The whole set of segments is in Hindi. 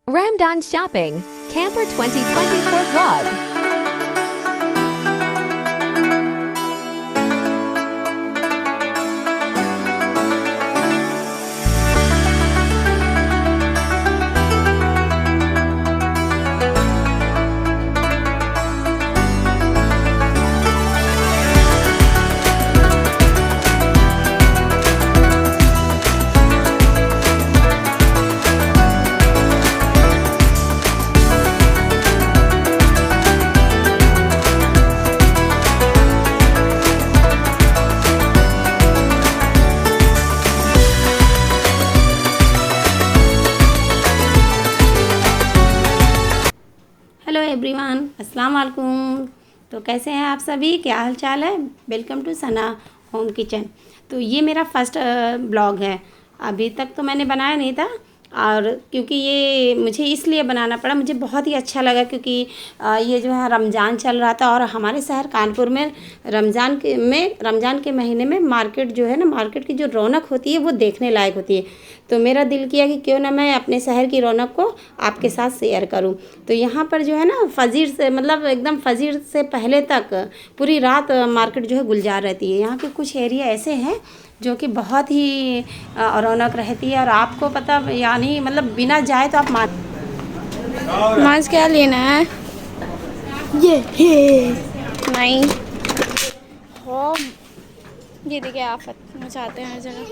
Ramdan Shopping, Camper 2024 vlog. Hello everyone, अस्सलाम वालेकुम। तो कैसे हैं आप सभी, क्या हाल चाल है। Welcome to Sana home kitchen. तो ये मेरा फर्स्ट ब्लॉग है। अभी तक तो मैंने बनाया नहीं था, और क्योंकि ये मुझे इसलिए बनाना पड़ा, मुझे बहुत ही अच्छा लगा क्योंकि ये जो है रमज़ान चल रहा था और हमारे शहर कानपुर में रमज़ान के महीने में मार्केट जो है ना, मार्केट की जो रौनक होती है वो देखने लायक होती है। तो मेरा दिल किया कि क्यों ना मैं अपने शहर की रौनक को आपके साथ शेयर करूं। तो यहाँ पर जो है ना, फजीर से मतलब एकदम फजीर से पहले तक पूरी रात मार्केट जो है गुलजार रहती है। यहाँ के कुछ एरिया ऐसे हैं जो कि बहुत ही रौनक रहती है, और आपको पता यानी मतलब बिना जाए तो आप मांस क्या लेना है? ये नहीं हो, ये देखिए आफत मचाते हैं हर जगह।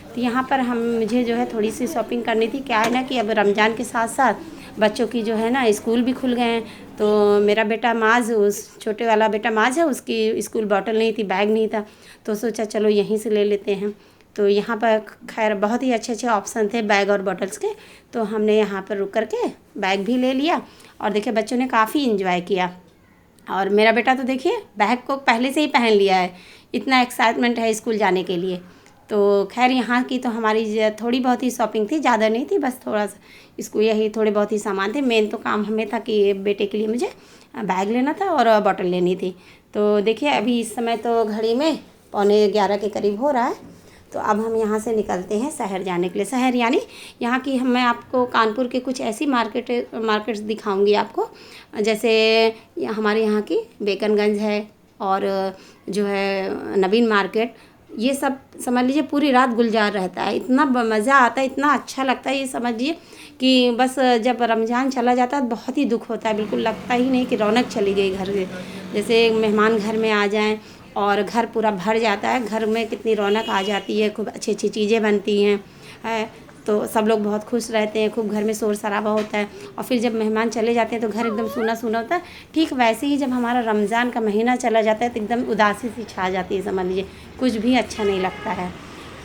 तो यहाँ पर मुझे जो है थोड़ी सी शॉपिंग करनी थी। क्या है ना कि अब रमज़ान के साथ साथ बच्चों की जो है ना स्कूल भी खुल गए हैं। तो मेरा बेटा माज, उस छोटे वाला बेटा माज है, उसकी स्कूल बॉटल नहीं थी, बैग नहीं था, तो सोचा चलो यहीं से ले लेते हैं। तो यहाँ पर खैर बहुत ही अच्छे अच्छे ऑप्शन थे बैग और बॉटल्स के, तो हमने यहाँ पर रुक कर के बैग भी ले लिया। और देखिए बच्चों ने काफ़ी इंजॉय किया, और मेरा बेटा तो देखिए बैग को पहले से ही पहन लिया है, इतना एक्साइटमेंट है स्कूल जाने के लिए। तो खैर यहाँ की तो हमारी थोड़ी बहुत ही शॉपिंग थी, ज़्यादा नहीं थी, बस थोड़ा सा इसको यही थोड़े बहुत ही सामान थे। मेन तो काम हमें था कि बेटे के लिए मुझे बैग लेना था और बॉटल लेनी थी। तो देखिए अभी इस समय तो घड़ी में 11:15 के करीब हो रहा है। तो अब हम यहाँ से निकलते हैं शहर जाने के लिए। शहर यानी यहाँ की मैं आपको कानपुर के कुछ ऐसी मार्केट्स दिखाऊंगी आपको, जैसे हमारे यहाँ की बेकनगंज है, और जो है नवीन मार्केट, ये सब समझ लीजिए पूरी रात गुलजार रहता है। इतना मज़ा आता है, इतना अच्छा लगता है, ये समझिए कि बस जब रमज़ान चला जाता है बहुत ही दुख होता है। बिल्कुल लगता ही नहीं कि रौनक चली गई घर में, जैसे मेहमान घर में आ जाएं और घर पूरा भर जाता है। घर में कितनी रौनक आ जाती है, खूब अच्छी अच्छी चीज़ें बनती हैं है, तो सब लोग बहुत खुश रहते हैं, खूब घर में शोर शराबा होता है। और फिर जब मेहमान चले जाते हैं तो घर एकदम सूना सूना होता है। ठीक वैसे ही जब हमारा रमज़ान का महीना चला जाता है तो एकदम उदासी सी छा जाती है, समझ लीजिए कुछ भी अच्छा नहीं लगता है।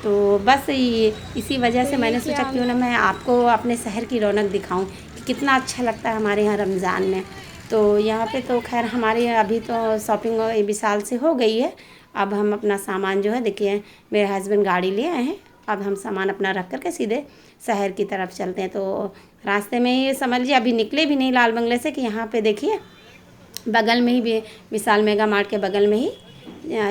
तो बस इसी वजह से मैंने सोचा क्यों ना मैं आपको अपने शहर की रौनक दिखाऊं कि कितना अच्छा लगता है हमारे यहाँ रमज़ान में। तो यहाँ पे तो खैर हमारे अभी तो शॉपिंग विशाल से हो गई है। अब हम अपना सामान जो है, देखिए मेरे हस्बैंड गाड़ी ले आए हैं, अब हम सामान अपना रख कर के सीधे शहर की तरफ चलते हैं। तो रास्ते में ये समझ लीजिए अभी निकले भी नहीं लाल बंगले से कि यहाँ पे देखिए बगल में ही विशाल मेगा मार्ट के बगल में ही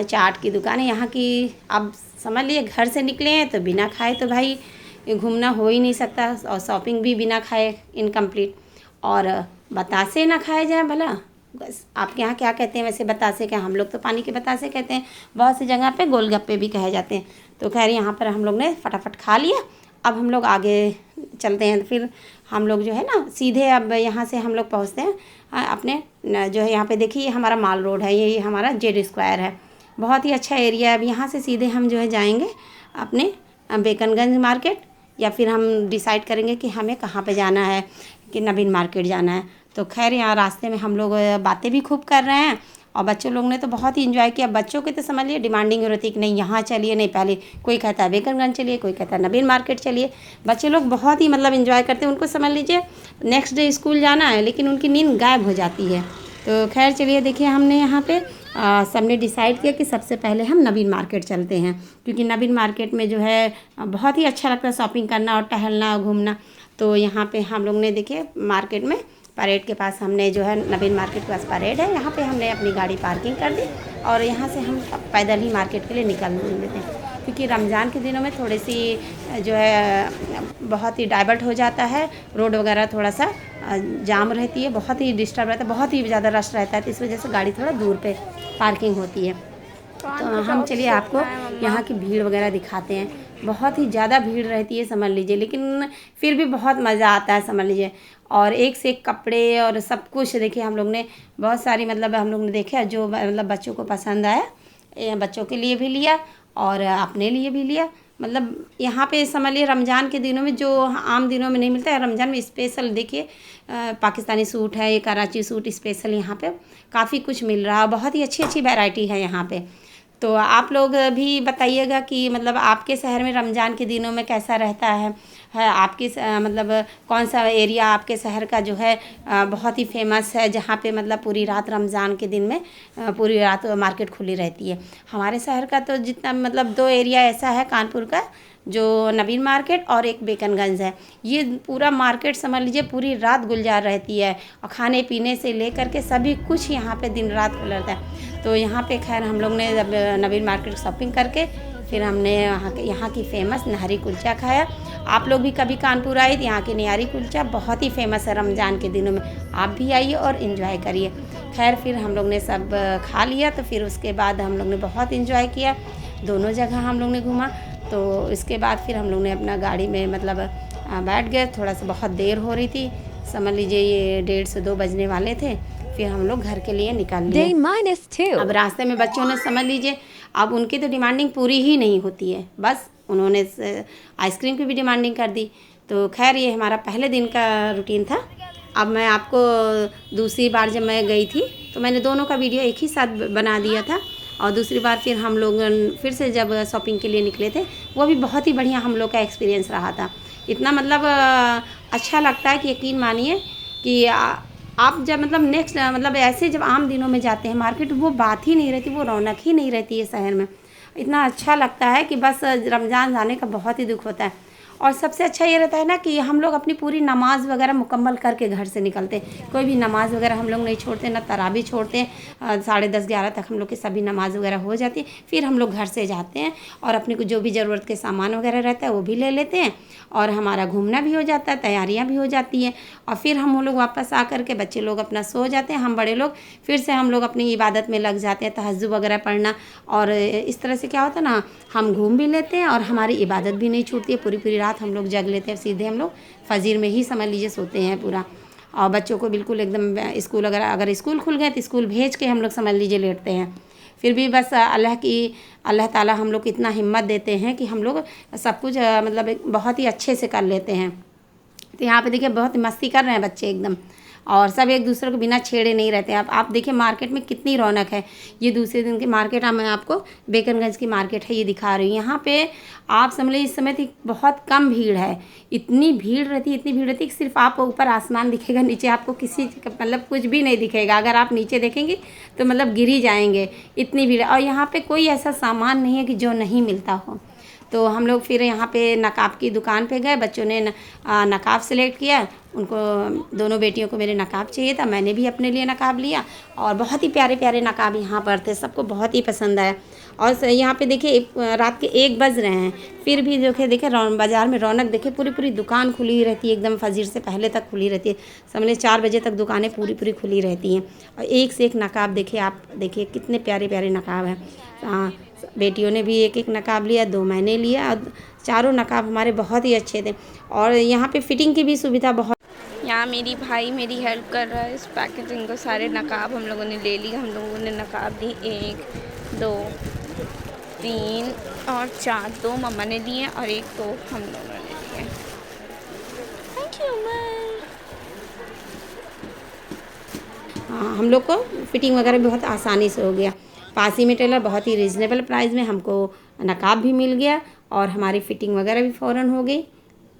चाट की दुकान है यहाँ की। अब समझ लीजिए घर से निकले हैं तो बिना खाए तो भाई घूमना हो ही नहीं सकता, और शॉपिंग भी बिना खाए इनकम्प्लीट। और बतासे ना खाए जाए भला, बस आपके यहाँ क्या कहते हैं वैसे बतासे, क्या हम लोग तो पानी के बतासे कहते हैं, बहुत सी जगह पे गोलगप्पे भी कहे जाते हैं। तो खैर यहाँ पर हम लोग ने फटाफट खा लिया। अब हम लोग आगे चलते हैं। फिर हम लोग जो है ना सीधे अब यहाँ से हम लोग पहुँचते हैं अपने जो है, यहाँ पे देखिए ये हमारा माल रोड है, ये हमारा जेड स्क्वायर है, बहुत ही अच्छा एरिया है। अब यहाँ से सीधे हम जो है जाएंगे अपने बेकनगंज मार्केट, या फिर हम डिसाइड करेंगे कि हमें कहाँ पे जाना है, कि नवीन मार्केट जाना है। तो खैर यहाँ रास्ते में हम लोग बातें भी खूब कर रहे हैं, और बच्चों लोग ने तो बहुत ही इन्जॉय किया। बच्चों की तो समझ लिए डिमांडिंग रहती है कि नहीं यहाँ चलिए, नहीं पहले कोई कहता है बेकनगंज चलिए, कोई कहता है नवीन मार्केट चलिए। बच्चे लोग बहुत ही मतलब इन्जॉय करते हैं। उनको समझ लीजिए नेक्स्ट डे स्कूल जाना है, लेकिन उनकी नींद गायब हो जाती है। तो खैर चलिए देखिए हमने यहाँ पे सबने डिसाइड किया कि सबसे पहले हम नवीन मार्केट चलते हैं, क्योंकि नवीन मार्केट में जो है बहुत ही अच्छा लगता है शॉपिंग करना और टहलना घूमना। तो यहाँ पे हम लोग ने देखिए मार्केट में परेड के पास हमने जो है, नवीन मार्केट के पास परेड है, यहाँ पे हमने अपनी गाड़ी पार्किंग कर दी, और यहाँ से हम पैदल ही मार्केट के लिए निकल लेते हैं। क्योंकि रमज़ान के दिनों में थोड़ी सी जो है बहुत ही डाइवर्ट हो जाता है, रोड वगैरह थोड़ा सा जाम रहती है, बहुत ही डिस्टर्ब रहता है, बहुत ही ज़्यादा रश रहता है, तो इस वजह से गाड़ी थोड़ा दूर पे पार्किंग होती है। तो हम चलिए आपको यहाँ की भीड़ वगैरह दिखाते हैं। बहुत ही ज़्यादा भीड़ रहती है समझ लीजिए, लेकिन फिर भी बहुत मज़ा आता है समझ लीजिए। और एक से एक कपड़े और सब कुछ देखिए, हम लोग ने बहुत सारी मतलब हम लोग ने देखे जो मतलब बच्चों को पसंद आया, बच्चों के लिए भी लिया और अपने लिए भी लिया। मतलब यहाँ पे समझ लीजिए रमज़ान के दिनों में जो आम दिनों में नहीं मिलता है, रमज़ान में स्पेशल देखिए पाकिस्तानी सूट है, ये कराची सूट स्पेशल यहाँ पे काफ़ी कुछ मिल रहा है। बहुत ही अच्छी अच्छी वैरायटी है यहाँ पे। तो आप लोग भी बताइएगा कि मतलब आपके शहर में रमज़ान के दिनों में कैसा रहता है आपके मतलब कौन सा एरिया आपके शहर का जो है बहुत ही फेमस है, जहाँ पे मतलब पूरी रात रमज़ान के दिन में पूरी रात मार्केट खुली रहती है। हमारे शहर का तो जितना मतलब 2 एरिया ऐसा है कानपुर का, जो नवीन मार्केट और एक बेकनगंज है। ये पूरा मार्केट समझ लीजिए पूरी रात गुलजार रहती है और खाने पीने से लेकर के सभी कुछ यहाँ पे दिन रात खुला रहता है। तो यहाँ पे खैर हम लोग ने जब नवीन मार्केट शॉपिंग करके फिर हमने यहाँ की फ़ेमस नहरी कुलचा खाया। आप लोग भी कभी कानपुर आए तो यहाँ की नहरी कुलचा बहुत ही फेमस है रमज़ान के दिनों में, आप भी आइए और इन्जॉय करिए। खैर फिर हम लोग ने सब खा लिया, तो फिर उसके बाद हम लोग ने बहुत इन्जॉय किया, दोनों जगह हम लोग ने घूमा। तो इसके बाद फिर हम लोग ने अपना गाड़ी में मतलब बैठ गए। थोड़ा सा बहुत देर हो रही थी, समझ लीजिए ये 1:30 से 2 बजने वाले थे। फिर हम लोग घर के लिए निकल लिए। Day -2. अब रास्ते में बच्चों ने समझ लीजिए अब उनकी तो डिमांडिंग पूरी ही नहीं होती है, बस उन्होंने आइसक्रीम की भी डिमांडिंग कर दी। तो खैर ये हमारा पहले दिन का रूटीन था। अब मैं आपको दूसरी बार जब मैं गई थी तो मैंने दोनों का वीडियो एक ही साथ बना दिया था, और दूसरी बार फिर हम लोग फिर से जब शॉपिंग के लिए निकले थे, वो भी बहुत ही बढ़िया हम लोग का एक्सपीरियंस रहा था। इतना मतलब अच्छा लगता है कि यकीन मानिए कि आप जब मतलब नेक्स्ट मतलब ऐसे जब आम दिनों में जाते हैं मार्केट, वो बात ही नहीं रहती, वो रौनक ही नहीं रहती है शहर में। इतना अच्छा लगता है कि बस रमज़ान जाने का बहुत ही दुख होता है। और सबसे अच्छा ये रहता है ना कि हम लोग अपनी पूरी नमाज़ वगैरह मुकम्मल करके घर से निकलते हैं। कोई भी नमाज़ वगैरह हम लोग नहीं छोड़ते, ना तरावी छोड़ते हैं। 10:30-11 तक हम लोग की सभी नमाज़ वगैरह हो जाती है। फिर हम लोग घर से जाते हैं और अपने को जो भी ज़रूरत के सामान वगैरह रहता है वो भी ले लेते हैं, और हमारा घूमना भी हो जाता है, तैयारियाँ भी हो जाती हैं। और फिर हम लोग वापस आ कर के बच्चे लोग अपना सो जाते हैं, हम बड़े लोग फिर से हम लोग अपनी इबादत में लग जाते हैं, तहज्जुद वगैरह पढ़ना। और इस तरह से क्या होता है ना, हम घूम भी लेते हैं और हमारी इबादत भी नहीं छूटती है। पूरी रात हम लोग जग लेते हैं, सीधे हम लोग फजीर में ही समझ लीजिए सोते हैं पूरा। और बच्चों को बिल्कुल एकदम स्कूल अगर स्कूल खुल गए तो स्कूल भेज के हम लोग समझ लीजिए लेटते हैं। फिर भी बस अल्लाह ताला हम लोग को इतना हिम्मत देते हैं कि हम लोग सब कुछ मतलब बहुत ही अच्छे से कर लेते हैं। तो यहाँ पे देखिए बहुत मस्ती कर रहे हैं बच्चे एकदम, और सब एक दूसरे को बिना छेड़े नहीं रहते हैं। आप देखिए मार्केट में कितनी रौनक है। ये दूसरे दिन की मार्केट मैं आपको बेकनगंज की मार्केट है ये दिखा रही हूँ। यहाँ पे आप समझ लीजिए इस समय थी बहुत कम भीड़ है। इतनी भीड़ रहती है कि सिर्फ आप ऊपर आसमान दिखेगा, नीचे आपको किसी मतलब कुछ भी नहीं दिखेगा। अगर आप नीचे देखेंगे तो मतलब गिर ही जाएंगे, इतनी भीड़ है। और यहाँ पे कोई ऐसा सामान नहीं है कि जो नहीं मिलता हो। तो हम लोग फिर यहाँ पे नकाब की दुकान पे गए, बच्चों ने नकाब सेलेक्ट किया। उनको दोनों बेटियों को मेरे नकाब चाहिए था, मैंने भी अपने लिए नकाब लिया। और बहुत ही प्यारे प्यारे नकाब यहाँ पर थे, सबको बहुत ही पसंद आया। और यहाँ पे देखिए रात के 1 बज रहे हैं, फिर भी देखिए बाज़ार में रौनक देखिए, पूरी दुकान खुली रहती है, एकदम फजीर से पहले तक खुली रहती है। समझिए 4 बजे तक दुकानें पूरी खुली रहती हैं। और एक से एक नकाब देखिए, आप देखिए कितने प्यारे प्यारे नकाब हैं। बेटियों ने भी एक नकाब लिया, 2 मैंने लिया, और चारों नकाब हमारे बहुत ही अच्छे थे। और यहाँ पे फिटिंग की भी सुविधा बहुत। यहाँ मेरी भाई मेरी हेल्प कर रहा है इस पैकेजिंग को। सारे नकाब हम लोगों ने ले लिए। हम लोगों ने नकाब ली 1 2 3 और 4। 2 मम्मा ने लिए और 1 तो हम लोगों ने लिए। Thank you ma'am. हाँ, हम लोग को फिटिंग वगैरह भी बहुत आसानी से हो गया। पास ही में टेलर बहुत ही रिजनेबल प्राइस में हमको नकाब भी मिल गया, और हमारी फ़िटिंग वगैरह भी फ़ौरन हो गई।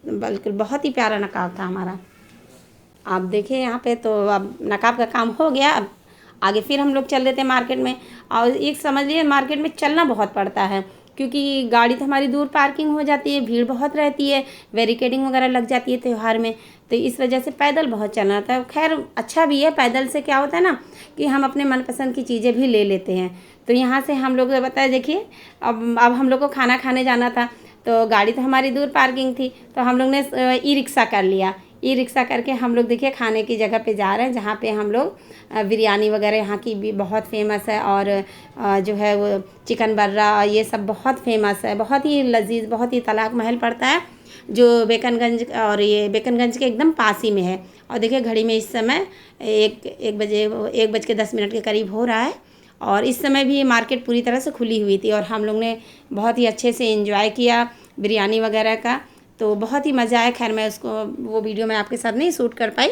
बल्कि बहुत ही प्यारा नकाब था हमारा। आप देखिए यहाँ पे तो अब नकाब का काम हो गया। अब आगे फिर हम लोग चल रहे थे मार्केट में। और एक समझ लीजिए मार्केट में चलना बहुत पड़ता है, क्योंकि गाड़ी तो हमारी दूर पार्किंग हो जाती है, भीड़ बहुत रहती है, बैरिकेडिंग वगैरह लग जाती है त्यौहार में, तो इस वजह से पैदल बहुत चलना था। खैर अच्छा भी है, पैदल से क्या होता है ना कि हम अपने मनपसंद की चीज़ें भी ले लेते हैं। तो यहाँ से हम लोग बताए, देखिए अब हम लोग को खाना खाने जाना था, तो गाड़ी तो हमारी दूर पार्किंग थी, तो हम लोग ने ई रिक्शा कर लिया। ई रिक्शा करके हम लोग देखिए खाने की जगह पे जा रहे हैं, जहाँ पे हम लोग बिरयानी वगैरह यहाँ की भी बहुत फेमस है, और जो है वो चिकन बर्रा ये सब बहुत फेमस है, बहुत ही लजीज, बहुत ही तलाक महल पड़ता है जो बेकनगंज, और ये बेकनगंज के एकदम पास ही में है। और देखिए घड़ी में इस समय 1:10 के करीब हो रहा है, और इस समय भी मार्केट पूरी तरह से खुली हुई थी, और हम लोग ने बहुत ही अच्छे से एंजॉय किया बिरयानी वगैरह का, तो बहुत ही मज़ा आया। खैर मैं उसको वो वीडियो मैं आपके साथ नहीं शूट कर पाई,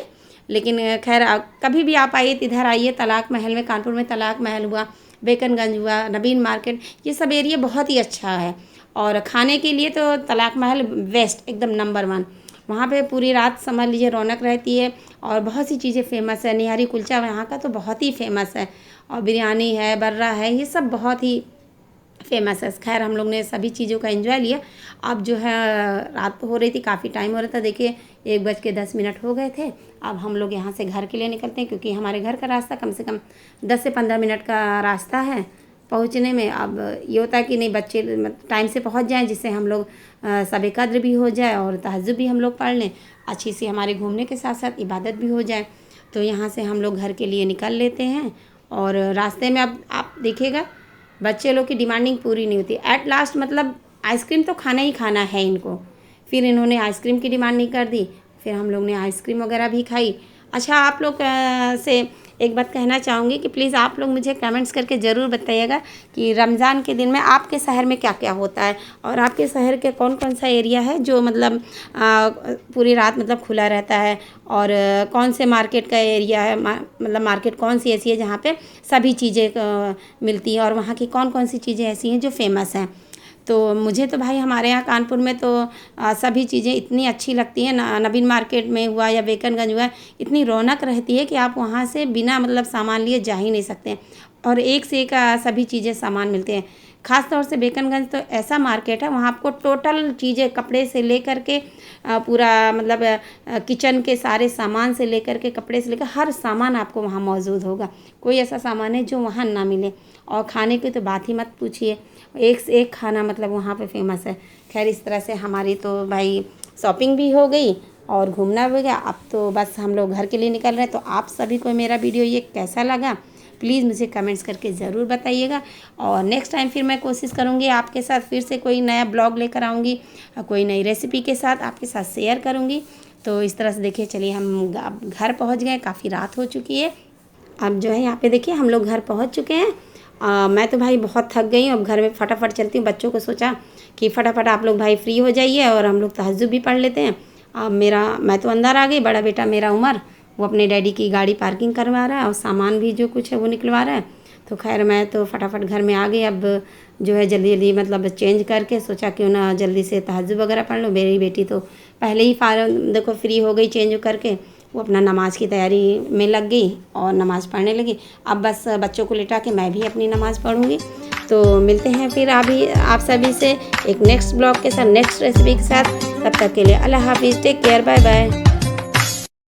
लेकिन खैर कभी भी आप आइए, इधर आइए, तलाक महल में, कानपुर में तलाक महल हुआ, बेकनगंज हुआ, नवीन मार्केट, ये सब एरिया बहुत ही अच्छा है। और खाने के लिए तो तलाक महल बेस्ट, एकदम नंबर 1। वहाँ पे पूरी रात समझ लीजिए रौनक रहती है, और बहुत सी चीज़ें फेमस है। निहारी कुलचा यहाँ का तो बहुत ही फेमस है, और बिरयानी है, बर्रा है, ये सब बहुत ही फेमस है। खैर हम लोग ने सभी चीज़ों का एंजॉय लिया। अब जो है रात तो हो रही थी, काफ़ी टाइम हो रहा था, देखिए 1:10 हो गए थे। अब हम लोग यहाँ से घर के लिए निकलते हैं, क्योंकि हमारे घर का रास्ता कम से कम 10 से 15 मिनट का रास्ता है पहुँचने में। अब ये होता है कि नहीं बच्चे टाइम से पहुँच जाएं, जिससे हम लोग सब कद्र भी हो जाए और तहज्जुद भी हम लोग पढ़ लें, अच्छी सी हमारे घूमने के साथ साथ इबादत भी हो जाए। तो यहाँ से हम लोग घर के लिए निकल लेते हैं, और रास्ते में अब आप देखिएगा बच्चे लोग की डिमांडिंग पूरी नहीं होती। एट लास्ट मतलब आइसक्रीम तो खाना ही खाना है इनको, फिर इन्होंने आइसक्रीम की डिमांड नहीं कर दी, फिर हम लोग ने आइसक्रीम वगैरह भी खाई। अच्छा आप लोग से एक बात कहना चाहूँगी कि प्लीज़ आप लोग मुझे कमेंट्स करके ज़रूर बताइएगा कि रमज़ान के दिन में आपके शहर में क्या क्या होता है, और आपके शहर के कौन कौन सा एरिया है जो मतलब पूरी रात मतलब खुला रहता है, और कौन से मार्केट का एरिया है, मतलब मार्केट कौन सी ऐसी है जहाँ पे सभी चीज़ें मिलती हैं, और वहाँ की कौन कौन सी चीज़ें ऐसी हैं जो फेमस हैं। तो मुझे तो भाई हमारे यहाँ कानपुर में तो सभी चीज़ें इतनी अच्छी लगती हैं, नवीन मार्केट में हुआ या बेकनगंज हुआ, इतनी रौनक रहती है कि आप वहाँ से बिना मतलब सामान लिए जा ही नहीं सकते, और एक से एक सभी चीज़ें सामान मिलते हैं। ख़ास तौर से बेकनगंज तो ऐसा मार्केट है, वहाँ आपको टोटल चीज़ें कपड़े से लेकर के पूरा मतलब किचन के सारे सामान से लेकर के कपड़े से लेकर हर सामान आपको वहाँ मौजूद होगा। कोई ऐसा सामान है जो वहाँ ना मिले, और खाने की तो बात ही मत पूछिए, एक से एक खाना मतलब वहाँ पे फेमस है। खैर इस तरह से हमारी तो भाई शॉपिंग भी हो गई और घूमना भी हो गया। अब तो बस हम लोग घर के लिए निकल रहे हैं। तो आप सभी को मेरा वीडियो ये कैसा लगा प्लीज़ मुझे कमेंट्स करके ज़रूर बताइएगा, और नेक्स्ट टाइम फिर मैं कोशिश करूँगी आपके साथ फिर से कोई नया ब्लॉग लेकर आऊँगी, कोई नई रेसिपी के साथ आपके साथ शेयर करूँगी। तो इस तरह से देखिए, चलिए हम घर पहुँच गए, काफ़ी रात हो चुकी है। अब जो है यहाँ पे देखिए हम लोग घर पहुँच चुके हैं। मैं तो भाई बहुत थक गई हूँ, अब घर में फटाफट चलती हूँ। बच्चों को सोचा कि फटाफट आप लोग भाई फ्री हो जाइए और हम लोग तहज्जुद भी पढ़ लेते हैं। अब मैं तो अंदर आ गई, बड़ा बेटा मेरा उमर वो अपने डैडी की गाड़ी पार्किंग करवा रहा है और सामान भी जो कुछ है वो निकलवा रहा है। तो खैर मैं तो फटाफट घर में आ गई। अब जो है जल्दी जल्दी मतलब चेंज करके सोचा क्यों ना जल्दी से तहज्जुद वगैरह पढ़ लो। मेरी बेटी तो पहले ही देखो फ्री हो गई चेंज करके, वो अपना नमाज़ की तैयारी में लग गई और नमाज़ पढ़ने लगी। अब बस बच्चों को लिटा के मैं भी अपनी नमाज़ पढ़ूँगी। तो मिलते हैं फिर अभी आप सभी से एक नेक्स्ट ब्लॉग के साथ, नेक्स्ट रेसिपी के साथ। तब तक के लिए अल्लाह हाफिज़, टेक केयर, बाय बाय।